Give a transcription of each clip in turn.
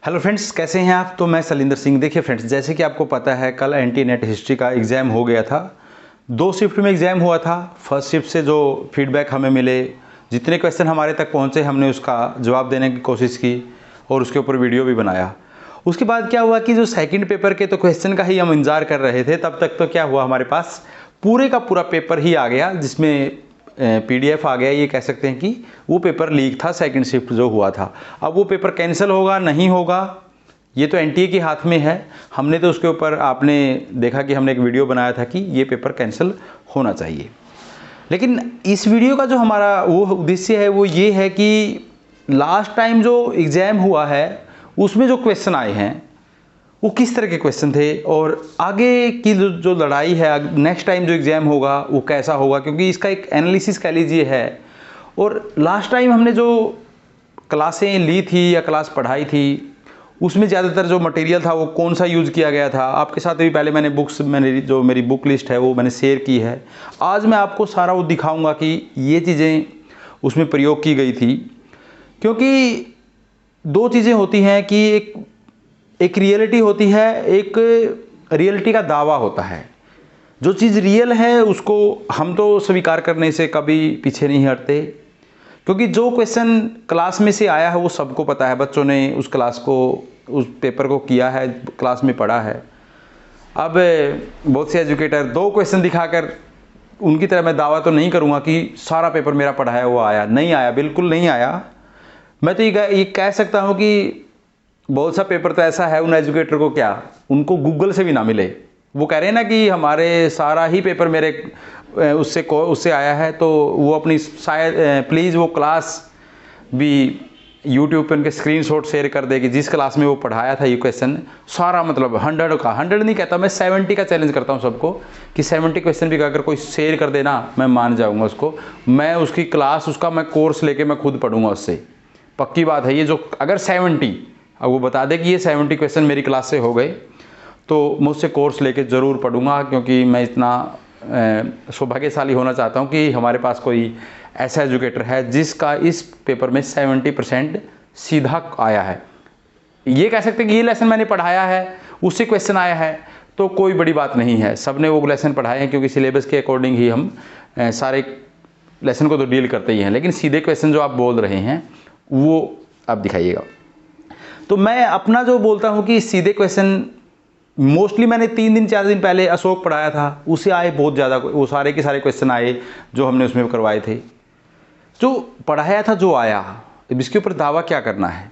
Hello friends, कैसे हैं आप। तो मैं सलिंदर सिंह। देखिए फ्रेंड्स, जैसे कि आपको पता है कल एंटी नेट हिस्ट्री का एग्ज़ाम हो गया था। 2 शिफ्ट में एग्ज़ाम हुआ था। फर्स्ट शिफ्ट से जो फीडबैक हमें मिले, जितने क्वेश्चन हमारे तक पहुंचे, हमने उसका जवाब देने की कोशिश की और उसके ऊपर वीडियो भी बनाया। उसके बाद क्या हुआ कि जो सेकंड पेपर के तो क्वेश्चन का ही हम इंतज़ार कर रहे थे, तब तक तो क्या हुआ, हमारे पास पूरे का पूरा पेपर ही आ गया, जिसमें PDF आ गया। ये कह सकते हैं कि वो पेपर लीक था, सेकंड शिफ्ट जो हुआ था। अब वो पेपर कैंसिल होगा नहीं होगा, ये तो NTA के हाथ में है। हमने तो उसके ऊपर, आपने देखा कि हमने एक वीडियो बनाया था कि ये पेपर कैंसिल होना चाहिए। लेकिन इस वीडियो का जो हमारा वो उद्देश्य है वो ये है कि लास्ट टाइम जो एग्ज़ाम हुआ है उसमें जो क्वेश्चन आए हैं वो किस तरह के क्वेश्चन थे, और आगे की जो लड़ाई है, नेक्स्ट टाइम जो एग्ज़ाम होगा वो कैसा होगा, क्योंकि इसका एक एनालिसिस कह लीजिए है। और लास्ट टाइम हमने जो क्लासें ली थी या क्लास पढ़ाई थी, उसमें ज़्यादातर जो मटेरियल था वो कौन सा यूज़ किया गया था। आपके साथ भी पहले मैंने जो मेरी बुक लिस्ट है वो मैंने शेयर की है। आज मैं आपको सारा वो दिखाऊंगा कि ये चीज़ें उसमें प्रयोग की गई थी। क्योंकि 2 चीज़ें होती हैं कि एक रियलिटी होती है, एक रियलिटी का दावा होता है। जो चीज़ रियल है उसको हम तो स्वीकार करने से कभी पीछे नहीं हटते, क्योंकि जो क्वेश्चन क्लास में से आया है वो सबको पता है। बच्चों ने उस क्लास को, उस पेपर को किया है, क्लास में पढ़ा है। अब बहुत से एजुकेटर 2 क्वेश्चन दिखाकर, उनकी तरह मैं दावा तो नहीं करूँगा कि सारा पेपर मेरा पढ़ाया वो आया, नहीं आया, बिल्कुल नहीं आया। मैं तो ये कह सकता हूँ कि बहुत सा पेपर तो ऐसा है, उन एजुकेटर को क्या, उनको गूगल से भी ना मिले। वो कह रहे हैं ना कि हमारे सारा ही पेपर मेरे उससे आया है, तो वो अपनी शायद प्लीज़ वो क्लास भी यूट्यूब पे उनके स्क्रीनशॉट शेयर कर दे कि जिस क्लास में वो पढ़ाया था ये क्वेश्चन सारा, मतलब 100 नहीं कहता मैं, 70 का चैलेंज करता हूँ सबको कि 70 क्वेश्चन भी अगर कोई शेयर कर देना, मैं मान जाऊँगा उसको। मैं उसकी क्लास, उसका मैं कोर्स लेके मैं खुद पढ़ूँगा उससे, पक्की बात है। ये जो अगर 70, अब वो बता दे कि ये 70 क्वेश्चन मेरी क्लास से हो गए, तो मुझसे कोर्स लेके ज़रूर पढ़ूंगा, क्योंकि मैं इतना सौभाग्यशाली होना चाहता हूं कि हमारे पास कोई ऐसा एजुकेटर है जिसका इस पेपर में 70% सीधा आया है। ये कह सकते हैं कि ये लेसन मैंने पढ़ाया है, उससे क्वेश्चन आया है, तो कोई बड़ी बात नहीं है। सब ने वो लेसन पढ़ाए हैं, क्योंकि सिलेबस के अकॉर्डिंग ही हम सारे लेसन को तो डील करते ही हैं। लेकिन सीधे क्वेश्चन जो आप बोल रहे हैं वो आप दिखाइएगा। तो मैं अपना जो बोलता हूँ कि सीधे क्वेश्चन मोस्टली मैंने 3 दिन 4 दिन पहले अशोक पढ़ाया था, उससे आए बहुत ज़्यादा, वो सारे के सारे क्वेश्चन आए जो हमने उसमें करवाए थे। जो पढ़ाया था जो आया, इसके ऊपर दावा क्या करना है।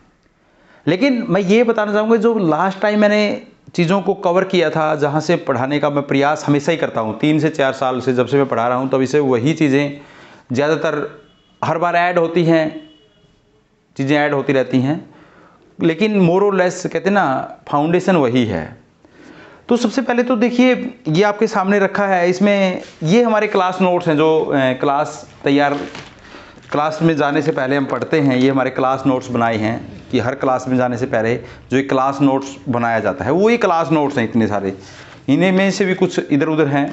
लेकिन मैं ये बताना चाहूँगा, जो लास्ट टाइम मैंने चीज़ों को कवर किया था, जहाँ से पढ़ाने का मैं प्रयास हमेशा ही करता हूँ, 3 से 4 साल से जब से मैं पढ़ा रहा हूँ, तभी से वही चीज़ें ज़्यादातर हर बार ऐड होती हैं, चीज़ें ऐड होती रहती हैं, लेकिन मोर और लेस कहते हैं ना, फाउंडेशन वही है। तो सबसे पहले तो देखिए, ये आपके सामने रखा है, इसमें ये हमारे क्लास नोट्स हैं जो क्लास में जाने से पहले हम पढ़ते हैं। ये हमारे क्लास नोट्स बनाए हैं कि हर क्लास में जाने से पहले जो एक क्लास नोट्स बनाया जाता है, वो ये क्लास नोट्स हैं इतने सारे। इन्हीं में से भी कुछ इधर उधर हैं।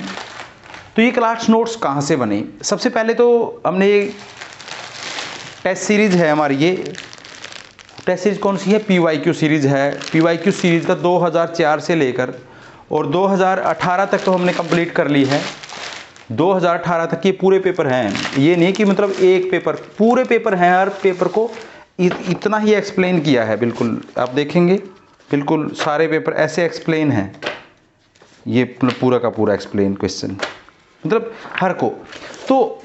तो ये क्लास नोट्स कहाँ से बने? सबसे पहले तो हमने टेस्ट सीरीज़ है हमारी, ये टेस्ट सीरीज़ कौन सी है? PYQ सीरीज़ है। PYQ सीरीज़ का 2004 से लेकर और 2018 तक तो हमने कंप्लीट कर ली है। 2018 तक ये पूरे पेपर हैं। ये नहीं कि मतलब एक पेपर, पूरे पेपर हैं। हर पेपर को इतना ही एक्सप्लेन किया है। बिल्कुल आप देखेंगे, बिल्कुल सारे पेपर ऐसे एक्सप्लेन हैं। ये पूरा का पूरा एक्सप्लेन क्वेश्चन, मतलब हर को। तो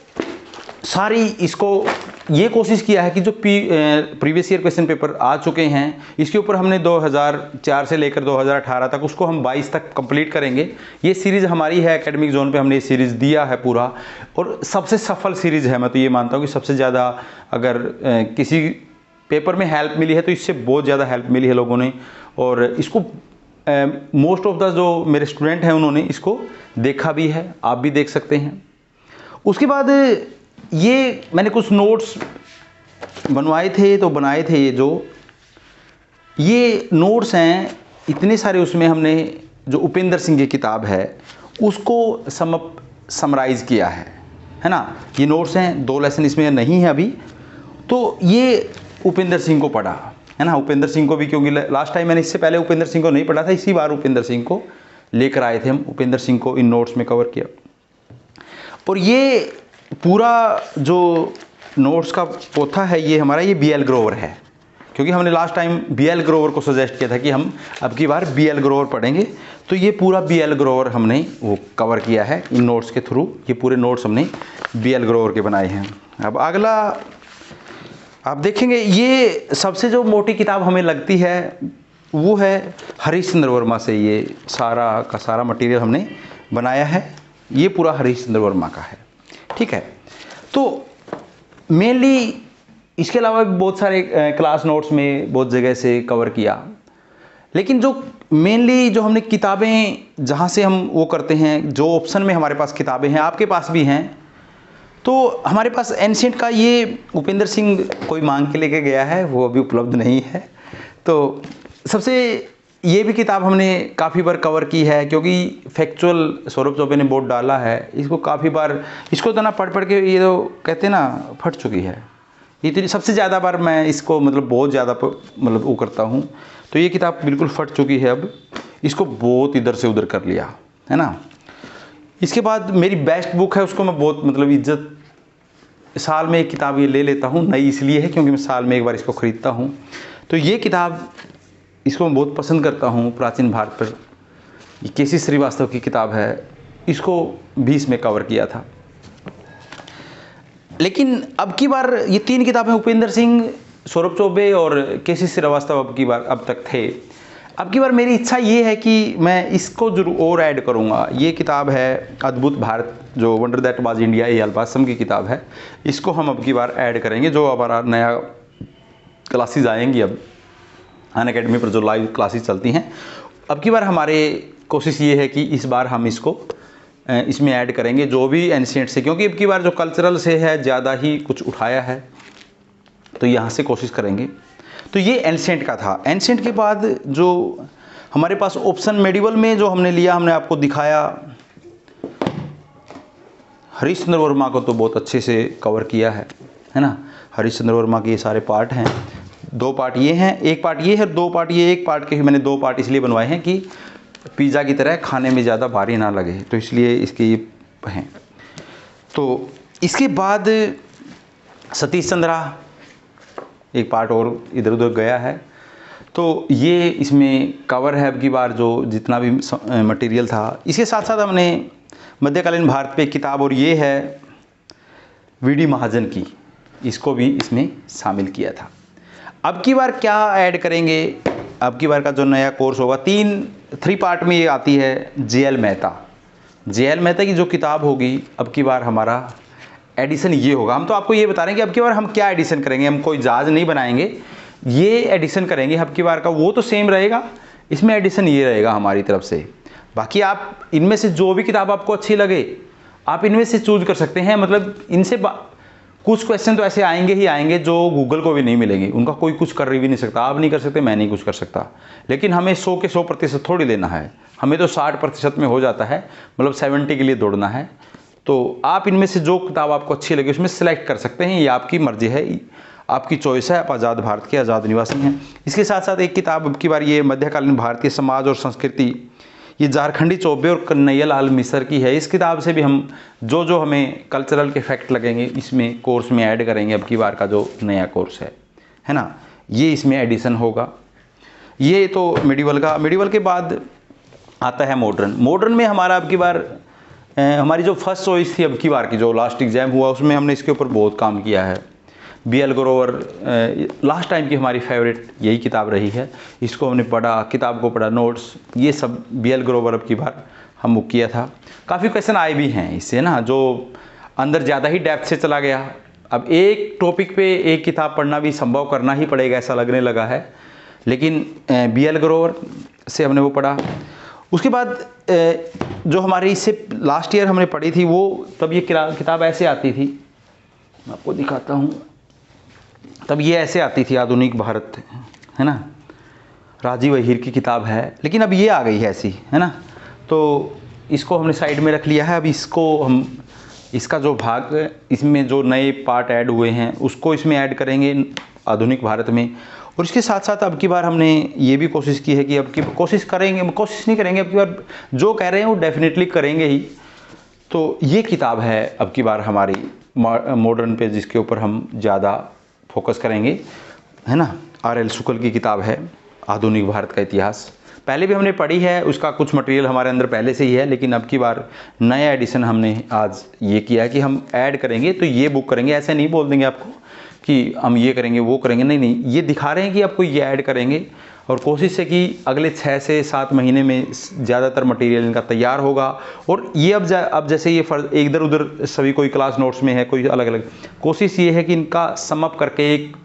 सारी इसको ये कोशिश किया है कि जो प्रीवियस ईयर क्वेश्चन पेपर आ चुके हैं, इसके ऊपर हमने 2004 से लेकर 2018 तक, उसको हम 22 तक कंप्लीट करेंगे। ये सीरीज़ हमारी है, एकेडमिक जोन पे हमने ये सीरीज़ दिया है पूरा, और सबसे सफल सीरीज़ है। मैं तो ये मानता हूँ कि सबसे ज़्यादा अगर किसी पेपर में हेल्प मिली है तो इससे बहुत ज़्यादा हेल्प मिली है लोगों ने। और इसको मोस्ट ऑफ द जो मेरे स्टूडेंट हैं उन्होंने इसको देखा भी है, आप भी देख सकते हैं। उसके बाद ये मैंने कुछ नोट्स बनवाए थे, तो बनाए थे ये नोट्स हैं इतने सारे। उसमें हमने जो उपेंद्र सिंह की किताब है उसको समराइज़ किया है ना। ये नोट्स हैं, 2 लेसन इसमें नहीं है अभी। तो ये उपेंद्र सिंह को पढ़ा, है ना। उपेंद्र सिंह को भी, क्योंकि लास्ट टाइम मैंने इससे पहले उपेंद्र सिंह को नहीं पढ़ा था, इसी बार उपेंद्र सिंह को लेकर आए थे हम, उपेंद्र सिंह को इन नोट्स में कवर किया। और ये पूरा जो नोट्स का पोथा है ये हमारा, ये बी एल ग्रोवर है, क्योंकि हमने last time B L Grover को सजेस्ट किया था कि हम अब की बार बी एल ग्रोवर पढ़ेंगे। तो ये पूरा बी एल ग्रोवर हमने वो कवर किया है इन नोट्स के थ्रू। ये पूरे नोट्स हमने बी एल ग्रोवर के बनाए हैं। अब अगला आप देखेंगे, ये सबसे जो मोटी किताब हमें लगती है वो है हरीश चंद्र वर्मा से। ये सारा का सारा मटेरियल हमने बनाया है, ये पूरा हरीश चंद्र वर्मा का है, ठीक है। तो मेनली इसके अलावा भी बहुत सारे क्लास नोट्स में बहुत जगह से कवर किया, लेकिन जो मेनली जो हमने किताबें जहाँ से हम वो करते हैं, जो ऑप्शन में हमारे पास किताबें हैं, आपके पास भी हैं, तो हमारे पास एंशिएंट का ये उपेंद्र सिंह कोई मांग के लेके गया है, वो अभी उपलब्ध नहीं है। तो सबसे ये भी किताब हमने काफ़ी बार कवर की है, क्योंकि फैक्चुअल सौरभ चौबे ने बोर्ड डाला है, इसको काफ़ी बार, इसको तो ना पढ़ पढ़ के ये तो कहते हैं ना फट चुकी है। ये तो सबसे ज़्यादा बार मैं इसको मतलब बहुत ज़्यादा मतलब वो करता हूँ, तो ये किताब बिल्कुल फट चुकी है। अब इसको बहुत इधर से उधर कर लिया है ना। इसके बाद मेरी बेस्ट बुक है, उसको मैं बहुत मतलब इज्जत, साल में एक किताब ये ले लेता हूँ। नई इसलिए है क्योंकि मैं साल में एक बार इसको ख़रीदता हूँ। तो ये किताब, इसको मैं बहुत पसंद करता हूँ, प्राचीन भारत पर, ये केसी श्रीवास्तव की किताब है, इसको 20 में कवर किया था। लेकिन अब की बार ये 3 किताबें उपेंद्र सिंह, सौरभ चौबे और केसी श्रीवास्तव अब की बार अब तक थे। अब की बार मेरी इच्छा ये है कि मैं इसको जरूर और ऐड करूँगा। ये किताब है अद्भुत भारत, जो वंडर दैट वाज इंडिया, ये अल्बासम की किताब है। इसको हम अब की बार ऐड करेंगे, जो हमारा नया क्लासेज आएंगी अब अनअकैडमी पर, जो लाइव क्लासेस चलती हैं। अब की बार हमारे कोशिश ये है कि इस बार हम इसको इसमें ऐड करेंगे, जो भी एंशिएंट से, क्योंकि अब की बार जो कल्चरल से है ज़्यादा ही कुछ उठाया है, तो यहाँ से कोशिश करेंगे। तो ये एंशिएंट का था। एंशिएंट के बाद जो हमारे पास ऑप्शन मेडिवल में जो हमने लिया, हमने आपको दिखाया, हरीश चंद्र वर्मा को तो बहुत अच्छे से कवर किया है ना। हरीश चंद्र वर्मा के ये सारे पार्ट हैं, 2 पार्ट ये हैं, 1 पार्ट ये है, 2 पार्ट ये। 1 पार्ट के मैंने 2 पार्ट इसलिए बनवाए हैं कि पिज़्ज़ा की तरह खाने में ज़्यादा भारी ना लगे, तो इसलिए इसके ये हैं। तो इसके बाद सतीश चंद्रा एक पार्ट और इधर उधर गया है, तो ये इसमें कवर है अब की बार, जो जितना भी मटेरियल था। इसके साथ साथ हमने मध्यकालीन भारत पे किताब, और ये है वीडी महाजन की, इसको भी इसमें शामिल किया था। अब की बार क्या ऐड करेंगे, अब की बार का जो नया कोर्स होगा, 3 पार्ट में ये आती है जे.एल. मेहता। जे.एल. मेहता की जो किताब होगी, अब की बार हमारा एडिशन ये होगा। हम तो आपको ये बता रहे हैं कि अब की बार हम क्या एडिशन करेंगे, हम कोई जहाज नहीं बनाएंगे, ये एडिशन करेंगे अब की बार का। वो तो सेम रहेगा, इसमें एडिशन ये रहेगा हमारी तरफ से। बाकी आप इनमें से जो भी किताब आपको अच्छी लगे, आप इनमें से चूज कर सकते हैं। मतलब इनसे कुछ क्वेश्चन तो ऐसे आएंगे ही आएंगे जो गूगल को भी नहीं मिलेंगे, उनका कोई कुछ कर भी नहीं सकता, आप नहीं कर सकते, मैं नहीं कुछ कर सकता। लेकिन हमें 100 के 100% थोड़ी देना है, हमें तो 60% में हो जाता है, मतलब 70 के लिए दौड़ना है। तो आप इनमें से जो किताब आपको अच्छी लगे उसमें सेलेक्ट कर सकते हैं, ये आपकी मर्जी है, आपकी चॉइस है, आप आज़ाद भारत के आज़ाद निवासी हैं। इसके साथ साथ एक किताब अब की बार ये मध्यकालीन भारतीय समाज और संस्कृति, ये झारखंडी चौबे और कन्हैया लाल मिसर की है। इस किताब से भी हम जो हमें कल्चरल के फैक्ट लगेंगे इसमें कोर्स में ऐड करेंगे अब की बार का जो नया कोर्स है ना, ये इसमें एडिशन होगा। ये तो मेडिवल का। मेडिवल के बाद आता है मॉडर्न। मॉडर्न में हमारा अब की बार हमारी जो फर्स्ट चॉइस थी अब की बार की, जो लास्ट एग्ज़ाम हुआ उसमें हमने इसके ऊपर बहुत काम किया है। B L Grover last time की हमारी फेवरेट यही किताब रही है, इसको हमने पढ़ा, किताब को पढ़ा, नोट्स, ये सब बी एल ग्रोवर अब की बार हम बुक किया था। काफ़ी क्वेश्चन आए भी हैं इससे ना, जो अंदर ज़्यादा ही डेप्थ से चला गया। अब एक टॉपिक पे एक किताब पढ़ना भी संभव करना ही पड़ेगा, ऐसा लगने लगा है, लेकिन बी एल ग्रोवर से हमने वो पढ़ा। उसके बाद जो हमारी इससे लास्ट ईयर हमने पढ़ी थी वो, तब ये किताब ऐसे आती थी, मैं आपको दिखाता हूँ, तब ये ऐसे आती थी, आधुनिक भारत, है ना, राजीव अहीर की किताब है, लेकिन अब ये आ गई है ऐसी, है ना। तो इसको हमने साइड में रख लिया है। अब इसको हम, इसका जो भाग, इसमें जो नए पार्ट ऐड हुए हैं उसको इसमें ऐड करेंगे आधुनिक भारत में। और इसके साथ साथ अब की बार हमने ये भी कोशिश की है कि अब की कोशिश करेंगे, कोशिश नहीं करेंगे, अब की बार जो कह रहे हैं वो डेफिनेटली करेंगे ही। तो ये किताब है अब की बार हमारी मॉडर्न पे, जिसके ऊपर हम ज़्यादा फोकस करेंगे, है ना। R.L. शुक्ल की किताब है आधुनिक भारत का इतिहास। पहले भी हमने पढ़ी है, उसका कुछ मटेरियल हमारे अंदर पहले से ही है, लेकिन अब की बार नया एडिशन हमने आज ये किया है कि हम ऐड करेंगे, तो ये बुक करेंगे। ऐसे नहीं बोल देंगे आपको कि हम ये करेंगे वो करेंगे, नहीं नहीं, ये दिखा रहे हैं कि आपको ये ऐड करेंगे, और कोशिश है कि अगले 6 से 7 महीने में ज़्यादातर मटेरियल इनका तैयार होगा। और ये अब जैसे ये इधर उधर सभी कोई क्लास नोट्स में है, कोई अलग अलग, कोशिश ये है कि इनका समअप करके एक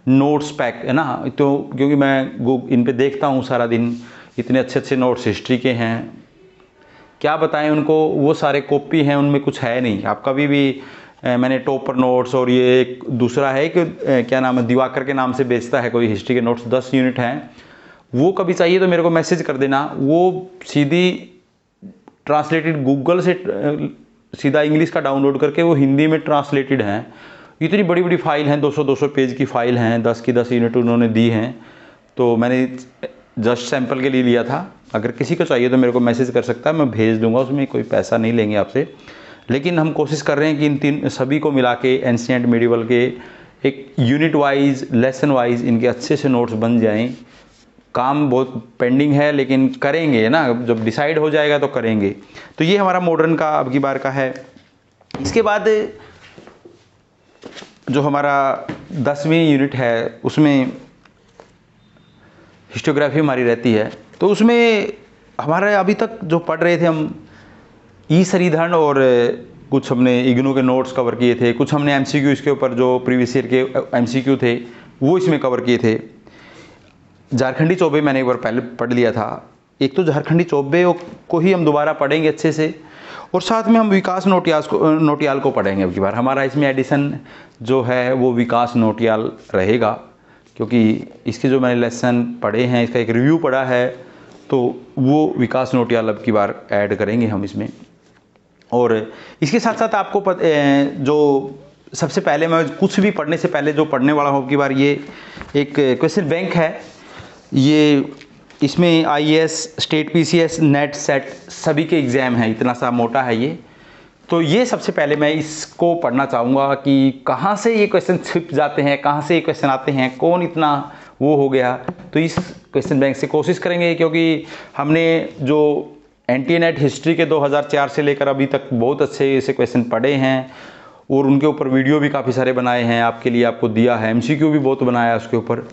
नोट्स पैक, है ना। तो क्योंकि मैं इन पे देखता हूँ सारा दिन, इतने अच्छे अच्छे नोट्स हिस्ट्री के हैं, क्या बताएं उनको, वो सारे कॉपी हैं, उनमें कुछ है नहीं। आप कभी भी मैंने टॉपर नोट्स, और ये एक दूसरा है कि क्या नाम है, दिवाकर के नाम से बेचता है कोई हिस्ट्री के नोट्स, 10 यूनिट हैं, वो कभी चाहिए तो मेरे को मैसेज कर देना। वो सीधी ट्रांसलेटेड गूगल से सीधा इंग्लिश का डाउनलोड करके वो हिंदी में ट्रांसलेटेड हैं। इतनी बड़ी बड़ी फाइल हैं, 200-200 पेज की फाइल हैं, 10 की 10 यूनिट उन्होंने दी हैं। तो मैंने जस्ट सैंपल के लिए लिया था। अगर किसी को चाहिए तो मेरे को मैसेज कर सकता है, मैं भेज दूंगा, उसमें कोई पैसा नहीं लेंगे आपसे। लेकिन हम कोशिश कर रहे हैं कि इन तीन सभी को मिला के एंशिएंट मिडिवल के एक यूनिट वाइज, लेसन वाइज इनके अच्छे से नोट्स बन जाएं। काम बहुत पेंडिंग है, लेकिन करेंगे ना, जब डिसाइड हो जाएगा तो करेंगे। तो ये हमारा मॉडर्न का अब की बार का है। इसके बाद जो हमारा 10वीं यूनिट है, उसमें हिस्टोग्राफी हमारी रहती है। तो उसमें हमारे अभी तक जो पढ़ रहे थे हम, ई श्रीधरन, और कुछ हमने इग्नू के नोट्स कवर किए थे, कुछ हमने MCQ इसके ऊपर जो प्रीवियस ईयर के MCQ थे वो इसमें कवर किए थे। झारखंडी चौबे मैंने एक बार पहले पढ़ लिया था। एक तो झारखंडी चौबे को ही हम दोबारा पढ़ेंगे अच्छे से, और साथ में हम विकास नोटियाल को पढ़ेंगे। अब की बार हमारा इसमें एडिशन जो है वो विकास नोटियाल रहेगा, क्योंकि इसके जो मैंने लेसन पढ़े हैं, इसका एक रिव्यू पढ़ा है, तो वो विकास नोटियाल अब की बार ऐड करेंगे हम इसमें। और इसके साथ साथ आपको जो सबसे पहले मैं कुछ भी पढ़ने से पहले जो पढ़ने वाला हूँ अब की बार, ये एक क्वेश्चन बैंक है। ये इसमें IAS, state PCS, net, set सभी के एग्ज़ाम हैं, इतना सा मोटा है ये। तो ये सबसे पहले मैं इसको पढ़ना चाहूँगा कि कहाँ से ये क्वेश्चन छिप जाते हैं, कहाँ से ये क्वेश्चन आते हैं, कौन इतना वो हो गया। तो इस क्वेश्चन बैंक से कोशिश करेंगे, क्योंकि हमने जो NT-NET हिस्ट्री के 2004 से लेकर अभी तक बहुत अच्छे ऐसे क्वेश्चन पढ़े हैं, और उनके ऊपर वीडियो भी काफ़ी सारे बनाए हैं आपके लिए, आपको दिया है, MCQ भी बहुत बनाया है उसके ऊपर।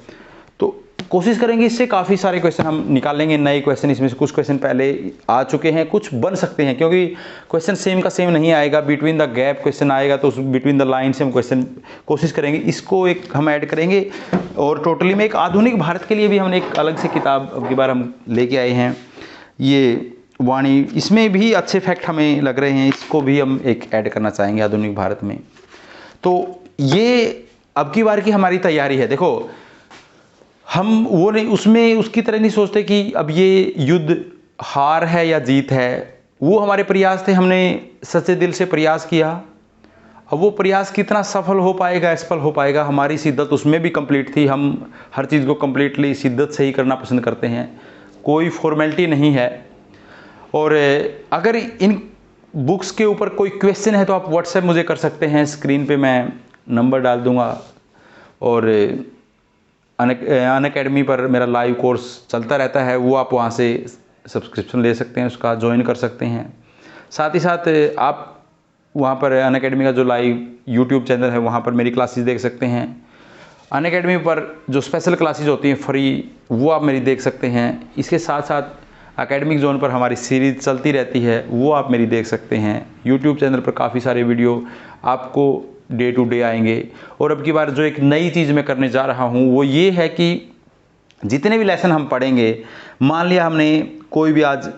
तो कोशिश करेंगे इससे काफ़ी सारे क्वेश्चन हम निकालेंगे, नए क्वेश्चन। इसमें से कुछ क्वेश्चन पहले आ चुके हैं, कुछ बन सकते हैं, क्योंकि क्वेश्चन सेम का सेम नहीं आएगा, बिटवीन द गैप क्वेश्चन आएगा, तो उस बिटवीन द लाइन से हम क्वेश्चन कोशिश करेंगे, इसको एक हम ऐड करेंगे। और टोटली में एक आधुनिक भारत के लिए भी हमने एक अलग से किताब अब की बार हम लेके आए हैं, ये वाणी। इसमें भी अच्छे फैक्ट हमें लग रहे हैं, इसको भी हम एक ऐड करना चाहेंगे आधुनिक भारत में। तो ये अब की बार की हमारी तैयारी है। देखो, हम वो नहीं, उसमें उसकी तरह नहीं सोचते कि अब ये युद्ध हार है या जीत है। वो हमारे प्रयास थे, हमने सच्चे दिल से प्रयास किया। अब वो प्रयास कितना सफल हो पाएगा, असफल हो पाएगा, हमारी शिद्दत उसमें भी कंप्लीट थी। हम हर चीज़ को कंप्लीटली शिद्दत से ही करना पसंद करते हैं, कोई फॉर्मेलिटी नहीं है। और अगर इन बुक्स के ऊपर कोई क्वेश्चन है तो आप व्हाट्सएप मुझे कर सकते हैं, स्क्रीन पे मैं नंबर डाल दूंगा। और अनअकैडमी पर मेरा लाइव कोर्स चलता रहता है, वो आप वहाँ से सब्सक्रिप्शन ले सकते हैं, उसका ज्वाइन कर सकते हैं। साथ ही साथ आप वहाँ पर अनअकैडमी का जो लाइव यूट्यूब चैनल है वहाँ पर मेरी क्लासेस देख सकते हैं। अनअकैडमी पर जो स्पेशल क्लासेस होती हैं फ्री, वो आप मेरी देख सकते हैं। इसके साथ साथ एकेडमिक जोन पर हमारी सीरीज़ चलती रहती है, वो आप मेरी देख सकते हैं। यूट्यूब चैनल पर काफ़ी सारे वीडियो आपको डे टू डे आएंगे। और अब की बार जो एक नई चीज़ मैं करने जा रहा हूँ वो ये है कि जितने भी लेसन हम पढ़ेंगे, मान लिया हमने कोई भी आज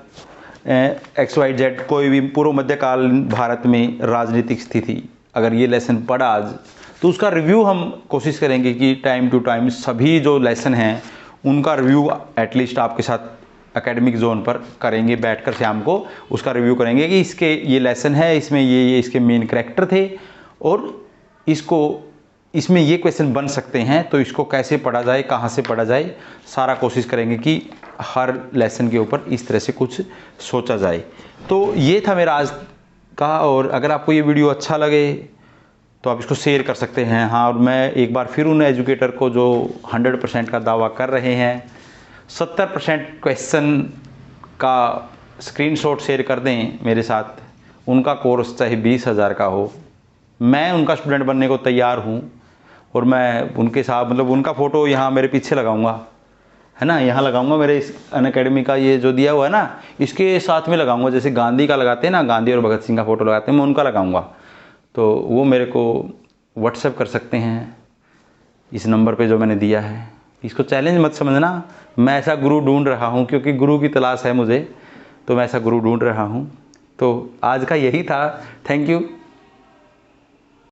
XYZ कोई भी पूर्व मध्यकाल भारत में राजनीतिक स्थिति, अगर ये लेसन पढ़ा आज, तो उसका रिव्यू हम कोशिश करेंगे कि टाइम टू टाइम सभी जो लेसन हैं उनका रिव्यू एटलीस्ट आपके साथ एकेडमिक जोन पर करेंगे, बैठकर शाम को उसका रिव्यू करेंगे कि इसके ये लेसन है, इसमें ये इसके मेन कैरेक्टर थे और इसको इसमें ये क्वेश्चन बन सकते हैं, तो इसको कैसे पढ़ा जाए, कहाँ से पढ़ा जाए, सारा कोशिश करेंगे कि हर लेसन के ऊपर इस तरह से कुछ सोचा जाए। तो ये था मेरा आज का, और अगर आपको ये वीडियो अच्छा लगे तो आप इसको शेयर कर सकते हैं। हाँ, और मैं एक बार फिर उन एजुकेटर को जो 100% का दावा कर रहे हैं, 70% क्वेश्चन का स्क्रीनशॉट शेयर कर दें मेरे साथ, उनका कोर्स चाहे 20,000 का हो, मैं उनका स्टूडेंट बनने को तैयार हूँ। और मैं उनके साथ मतलब उनका फ़ोटो यहाँ मेरे पीछे लगाऊंगा, है ना, यहाँ लगाऊंगा, मेरे इस अनअकैडमी का ये जो दिया हुआ है ना, इसके साथ में लगाऊंगा। जैसे गांधी का लगाते हैं ना, गांधी और भगत सिंह का फ़ोटो लगाते हैं, मैं उनका लगाऊंगा। तो वो मेरे को व्हाट्सएप कर सकते हैं इस नंबर पे जो मैंने दिया है। इसको चैलेंज मत समझना, मैं ऐसा गुरु ढूंढ रहा हूँ, क्योंकि गुरु की तलाश है मुझे, तो मैं ऐसा गुरु ढूंढ रहा हूँ। तो आज का यही था। Thank you.